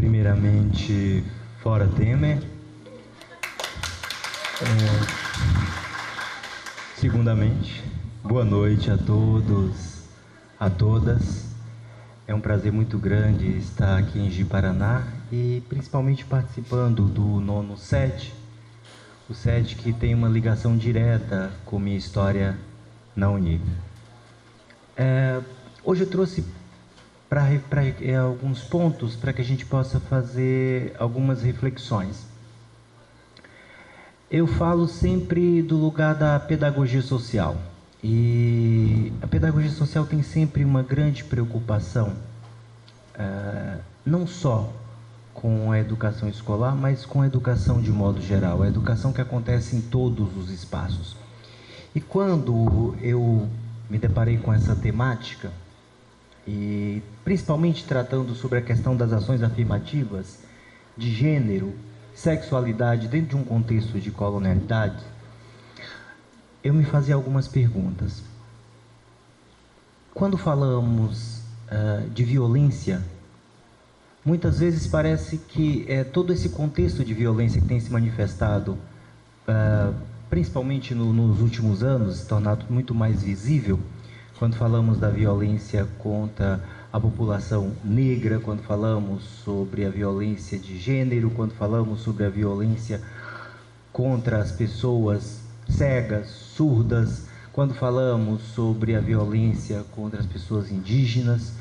Primeiramente, fora Temer. Segundamente, boa noite a todos, a todas. É um prazer muito grande estar aqui em Ji-Paraná e principalmente participando do nono SET, o SET que tem uma ligação direta com minha história na Unip. Hoje eu trouxe alguns pontos para que a gente possa fazer algumas reflexões. Eu falo sempre do lugar da pedagogia social, e a pedagogia social tem sempre uma grande preocupação, não só com a educação escolar, mas com a educação de modo geral, a educação que acontece em todos os espaços. E quando eu me deparei com essa temática, e principalmente tratando sobre a questão das ações afirmativas de gênero, sexualidade dentro de um contexto de colonialidade, eu me fazia algumas perguntas. Quando falamos de violência, muitas vezes parece que todo esse contexto de violência que tem se manifestado, principalmente nos últimos anos, se tornado muito mais visível, quando falamos da violência contra a população negra, quando falamos sobre a violência de gênero, quando falamos sobre a violência contra as pessoas cegas, surdas, quando falamos sobre a violência contra as pessoas indígenas,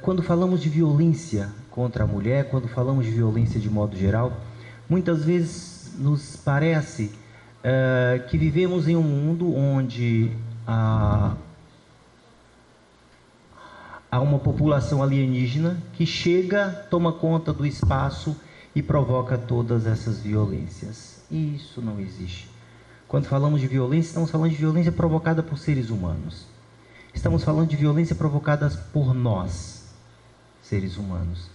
quando falamos de violência contra a mulher, quando falamos de violência de modo geral, muitas vezes nos parece que vivemos em um mundo onde há uma população alienígena que chega, toma conta do espaço e provoca todas essas violências. E isso não existe. Quando falamos de violência, estamos falando de violência provocada por seres humanos. Estamos falando de violência provocada por nós, seres humanos.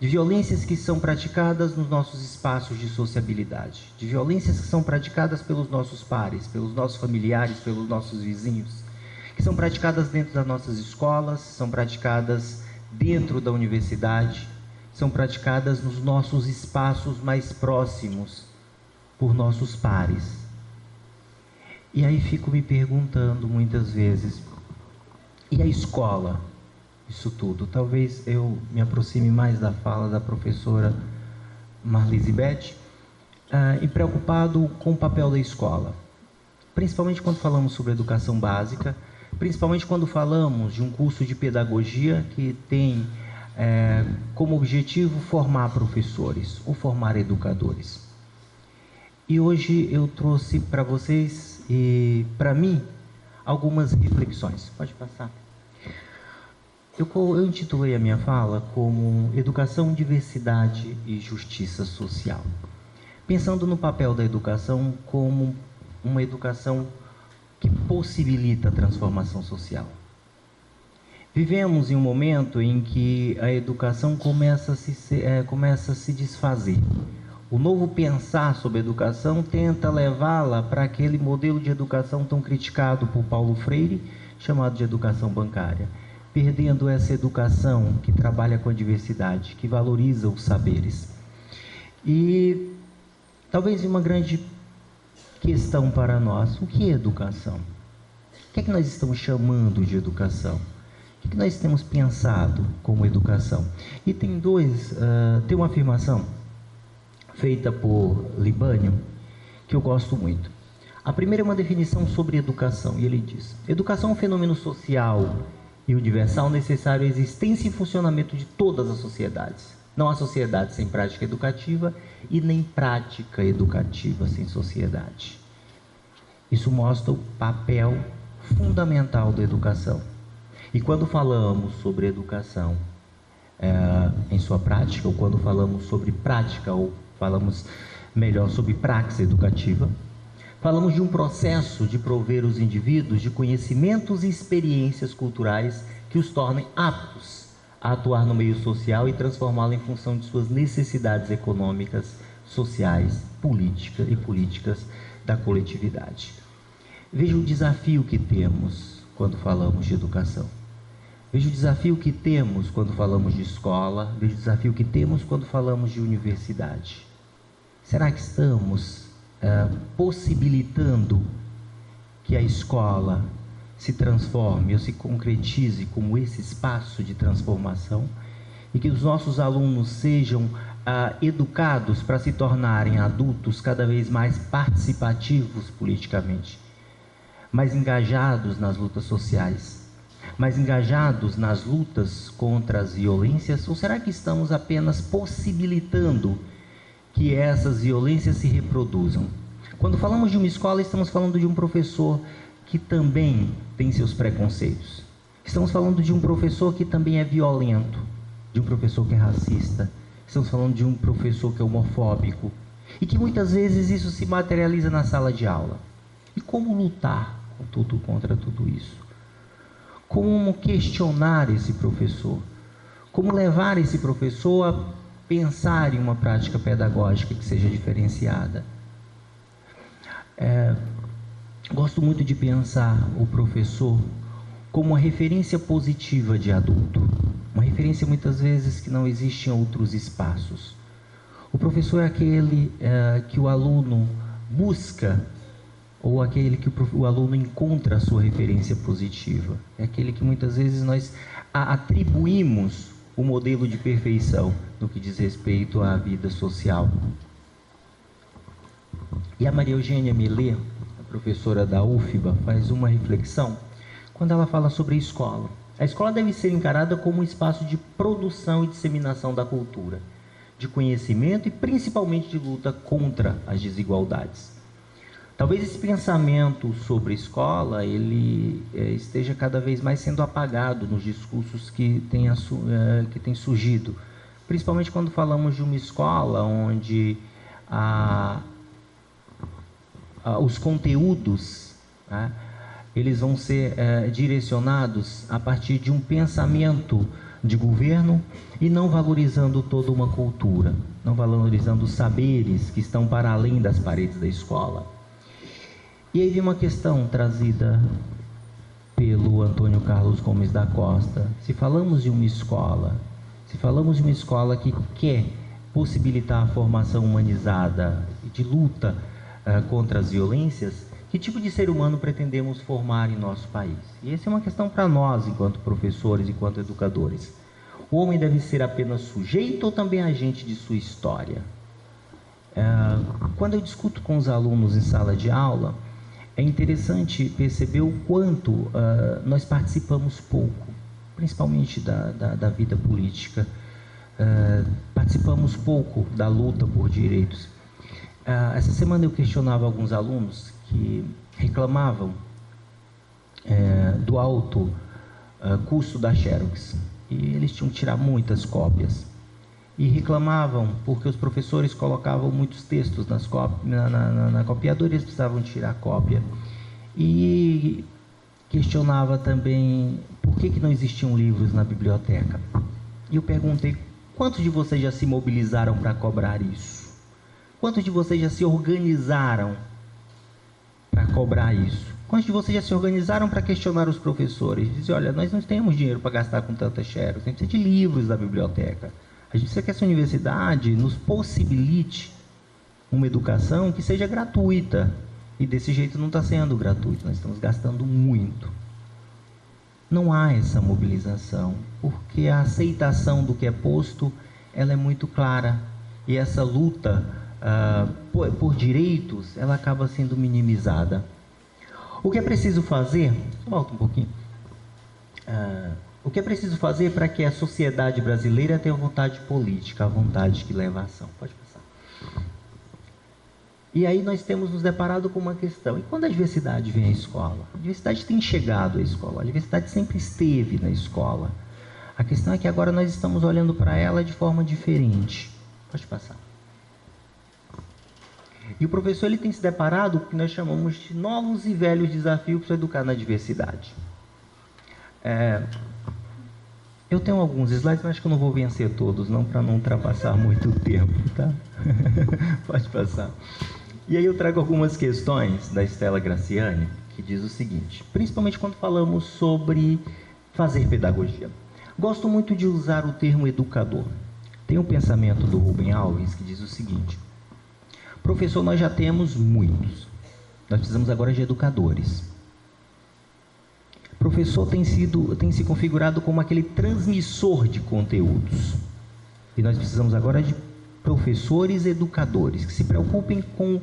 De violências que são praticadas nos nossos espaços de sociabilidade. De violências que são praticadas pelos nossos pares, pelos nossos familiares, pelos nossos vizinhos, que são praticadas dentro das nossas escolas, são praticadas dentro da universidade, são praticadas nos nossos espaços mais próximos, por nossos pares. E aí fico me perguntando muitas vezes, e a escola? Isso tudo. Talvez eu me aproxime mais da fala da professora Marlise Beth, e preocupado com o papel da escola. Principalmente quando falamos sobre educação básica, principalmente quando falamos de um curso de pedagogia que tem como objetivo formar professores ou formar educadores. E hoje eu trouxe para vocês e para mim algumas reflexões. Pode passar. Eu intitulei a minha fala como Educação, Diversidade e Justiça Social, pensando no papel da educação como uma educação que possibilita a transformação social. Vivemos em um momento em que a educação começa a se desfazer. O novo pensar sobre a educação tenta levá-la para aquele modelo de educação tão criticado por Paulo Freire, chamado de educação bancária, perdendo essa educação que trabalha com a diversidade, que valoriza os saberes. E talvez uma grande questão para nós: o que é educação? O que é que nós estamos chamando de educação? O que nós temos pensado como educação? E tem tem uma afirmação feita por Libânio que eu gosto muito. A primeira é uma definição sobre educação, e ele diz: educação é um fenômeno social e universal necessário à existência e funcionamento de todas as sociedades. Não há sociedade sem prática educativa e nem prática educativa sem sociedade. Isso mostra o papel fundamental da educação. E quando falamos sobre educação em sua prática, ou quando falamos sobre prática, ou falamos melhor sobre praxis educativa, falamos de um processo de prover os indivíduos de conhecimentos e experiências culturais que os tornem aptos a atuar no meio social e transformá-lo em função de suas necessidades econômicas, sociais, políticas da coletividade. Veja o desafio que temos quando falamos de educação. Vejo o desafio que temos quando falamos de escola, vejo o desafio que temos quando falamos de universidade. Será que estamos possibilitando que a escola se transforme ou se concretize como esse espaço de transformação e que os nossos alunos sejam educados para se tornarem adultos cada vez mais participativos politicamente, mais engajados nas lutas sociais, mais engajados nas lutas contra as violências? Ou será que estamos apenas possibilitando que essas violências se reproduzam? Quando falamos de uma escola, estamos falando de um professor que também tem seus preconceitos. Estamos falando de um professor que também é violento, de um professor que é racista. Estamos falando de um professor que é homofóbico e que muitas vezes isso se materializa na sala de aula. E como lutar contra tudo isso? Como questionar esse professor? Como levar esse professor a pensar em uma prática pedagógica que seja diferenciada? Gosto muito de pensar o professor como uma referência positiva de adulto, uma referência muitas vezes que não existe em outros espaços. O professor é aquele que o aluno busca, ou aquele que o aluno encontra a sua referência positiva. É aquele que muitas vezes nós atribuímos o modelo de perfeição no que diz respeito à vida social. E a Maria Eugênia Millet, a professora da UFBA, faz uma reflexão quando ela fala sobre a escola. A escola deve ser encarada como um espaço de produção e disseminação da cultura, de conhecimento e principalmente de luta contra as desigualdades. Talvez esse pensamento sobre a escola ele esteja cada vez mais sendo apagado nos discursos que têm surgido, principalmente quando falamos de uma escola onde os conteúdos, né, eles vão ser direcionados a partir de um pensamento de governo e não valorizando toda uma cultura, não valorizando os saberes que estão para além das paredes da escola. E aí vem uma questão trazida pelo Antônio Carlos Gomes da Costa. Se falamos de uma escola que quer possibilitar a formação humanizada de luta contra as violências, que tipo de ser humano pretendemos formar em nosso país? E essa é uma questão para nós, enquanto professores, enquanto educadores. O homem deve ser apenas sujeito ou também agente de sua história? Quando eu discuto com os alunos em sala de aula, é interessante perceber o quanto nós participamos pouco, principalmente da vida política. Participamos pouco da luta por direitos. Essa semana eu questionava alguns alunos que reclamavam do alto custo da Xerox. E eles tinham que tirar muitas cópias. E reclamavam porque os professores colocavam muitos textos na copiadora e eles precisavam tirar a cópia. E questionava também por que não existiam livros na biblioteca. E eu perguntei, quantos de vocês já se mobilizaram para cobrar isso? Quantos de vocês já se organizaram para cobrar isso? Quantos de vocês já se organizaram para questionar os professores? Dizem, olha, nós não temos dinheiro para gastar com tanta xerox, a gente precisa de livros da biblioteca. A gente precisa que essa universidade nos possibilite uma educação que seja gratuita. E desse jeito não está sendo gratuito, nós estamos gastando muito. Não há essa mobilização, porque a aceitação do que é posto, ela é muito clara. E essa luta por direitos, ela acaba sendo minimizada. O que é preciso fazer? Volta um pouquinho. O que é preciso fazer para que a sociedade brasileira tenha vontade política, a vontade que leva à ação? Pode passar. E aí nós temos nos deparado com uma questão. E quando a diversidade vem à escola? A diversidade tem chegado à escola, a diversidade sempre esteve na escola. A questão é que agora nós estamos olhando para ela de forma diferente. Pode passar. E o professor ele tem se deparado com o que nós chamamos de novos e velhos desafios para educar na diversidade. Eu tenho alguns slides, mas acho que eu não vou vencer todos, não, para não ultrapassar muito o tempo, tá? Pode passar. E aí eu trago algumas questões da Estela Graciani, que diz o seguinte, principalmente quando falamos sobre fazer pedagogia. Gosto muito de usar o termo educador. Tem um pensamento do Rubem Alves que diz o seguinte: professor, nós já temos muitos, nós precisamos agora de educadores. Professor tem se configurado como aquele transmissor de conteúdos, e nós precisamos agora de professores educadores que se preocupem com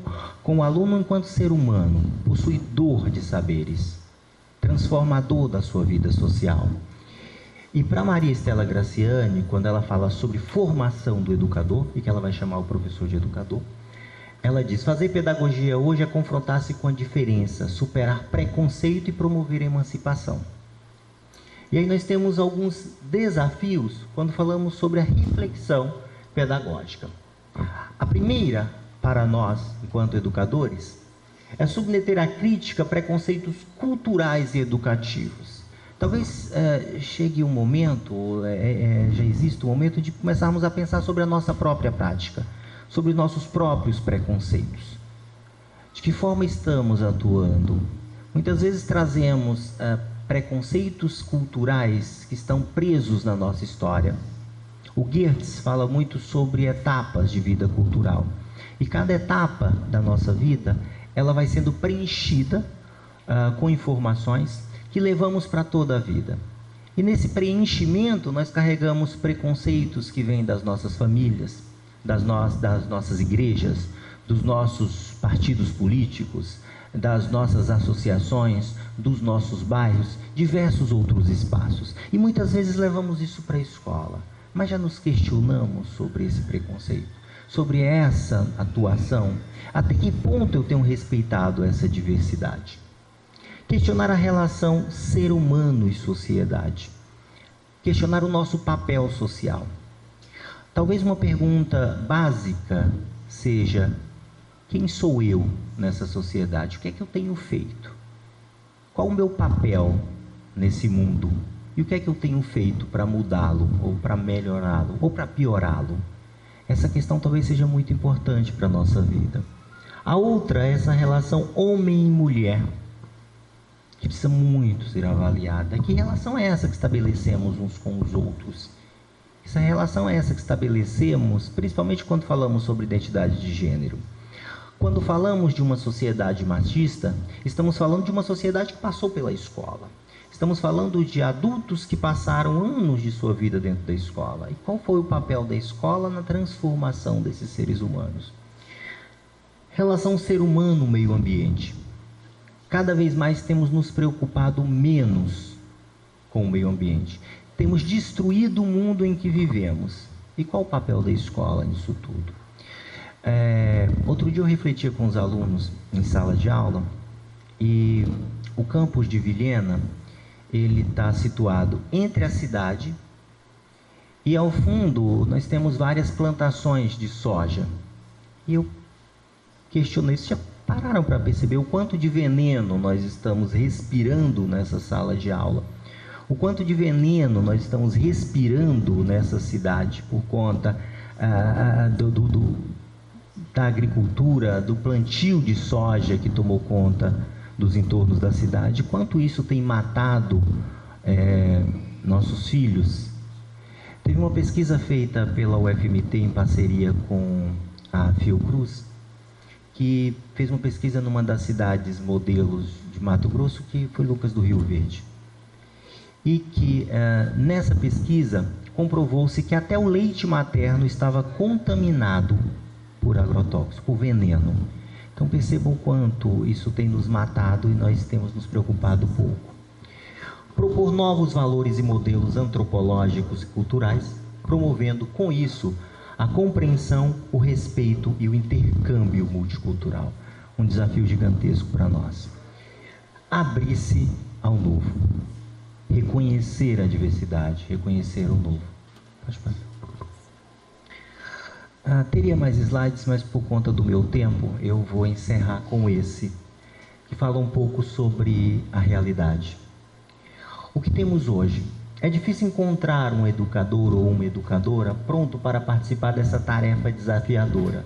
o aluno enquanto ser humano, possuidor de saberes, transformador da sua vida social. E para Maria Estela Graciani, quando ela fala sobre formação do educador, e que ela vai chamar o professor de educador, ela diz: fazer pedagogia hoje é confrontar-se com a diferença, superar preconceito e promover a emancipação. E aí nós temos alguns desafios quando falamos sobre a reflexão pedagógica. A primeira, para nós, enquanto educadores, é submeter à crítica preconceitos culturais e educativos. Talvez chegue um momento, já existe um momento de começarmos a pensar sobre a nossa própria prática, sobre nossos próprios preconceitos. De que forma estamos atuando? Muitas vezes trazemos preconceitos culturais que estão presos na nossa história. O Geertz fala muito sobre etapas de vida cultural. E cada etapa da nossa vida, ela vai sendo preenchida com informações que levamos para toda a vida. E nesse preenchimento nós carregamos preconceitos que vêm das nossas famílias, das nossas igrejas, dos nossos partidos políticos, das nossas associações, dos nossos bairros, diversos outros espaços. E muitas vezes levamos isso para a escola, mas já nos questionamos sobre esse preconceito, sobre essa atuação, até que ponto eu tenho respeitado essa diversidade. Questionar a relação ser humano e sociedade, questionar o nosso papel social. Talvez uma pergunta básica seja: quem sou eu nessa sociedade? O que é que eu tenho feito? Qual o meu papel nesse mundo? E o que é que eu tenho feito para mudá-lo, ou para melhorá-lo, ou para piorá-lo? Essa questão talvez seja muito importante para a nossa vida. A outra é essa relação homem e mulher, que precisa muito ser avaliada. Que relação é essa que estabelecemos uns com os outros? Essa relação é essa que estabelecemos, principalmente quando falamos sobre identidade de gênero. Quando falamos de uma sociedade machista, estamos falando de uma sociedade que passou pela escola. Estamos falando de adultos que passaram anos de sua vida dentro da escola. E qual foi o papel da escola na transformação desses seres humanos? Relação ser humano-meio ambiente. Cada vez mais temos nos preocupado menos com o meio ambiente. Temos destruído o mundo em que vivemos. E qual o papel da escola nisso tudo? Outro dia eu refletia com os alunos em sala de aula, e o campus de Vilhena, ele está situado entre a cidade e ao fundo nós temos várias plantações de soja. E eu questionei: vocês já pararam para perceber o quanto de veneno nós estamos respirando nessa sala de aula? O quanto de veneno nós estamos respirando nessa cidade por conta da agricultura, do plantio de soja que tomou conta dos entornos da cidade? Quanto isso tem matado nossos filhos? Teve uma pesquisa feita pela UFMT em parceria com a Fiocruz, que fez uma pesquisa numa das cidades modelos de Mato Grosso, que foi Lucas do Rio Verde. E que nessa pesquisa comprovou-se que até o leite materno estava contaminado por agrotóxico, por veneno. Então percebam o quanto isso tem nos matado e nós temos nos preocupado pouco. Propor novos valores e modelos antropológicos e culturais, promovendo com isso a compreensão, o respeito e o intercâmbio multicultural. Um desafio gigantesco para nós. Abrir-se ao novo. Reconhecer a diversidade, reconhecer o novo. Pode passar. Teria mais slides, mas por conta do meu tempo, eu vou encerrar com esse, que fala um pouco sobre a realidade. O que temos hoje? É difícil encontrar um educador ou uma educadora pronto para participar dessa tarefa desafiadora.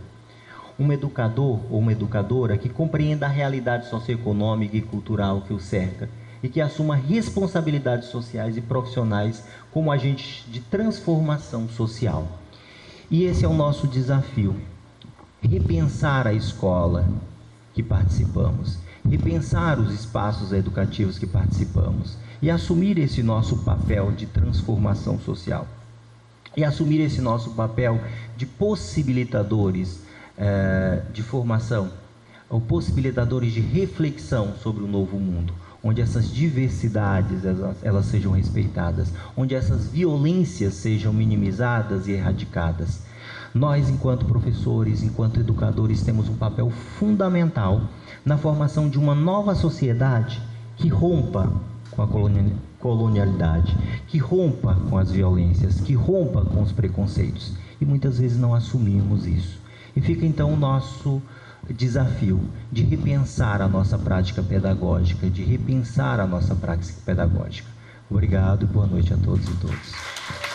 Um educador ou uma educadora que compreenda a realidade socioeconômica e cultural que o cerca e que assuma responsabilidades sociais e profissionais como agentes de transformação social. E esse é o nosso desafio: repensar a escola que participamos, repensar os espaços educativos que participamos e assumir esse nosso papel de transformação social. E assumir esse nosso papel de possibilitadores de formação, ou possibilitadores de reflexão sobre o novo mundo, onde essas diversidades elas sejam respeitadas, onde essas violências sejam minimizadas e erradicadas. Nós, enquanto professores, enquanto educadores, temos um papel fundamental na formação de uma nova sociedade que rompa com a colonialidade, que rompa com as violências, que rompa com os preconceitos. E muitas vezes não assumimos isso. E fica então o nosso desafio de repensar a nossa prática pedagógica, de repensar a nossa prática pedagógica. Obrigado e boa noite a todos e todas.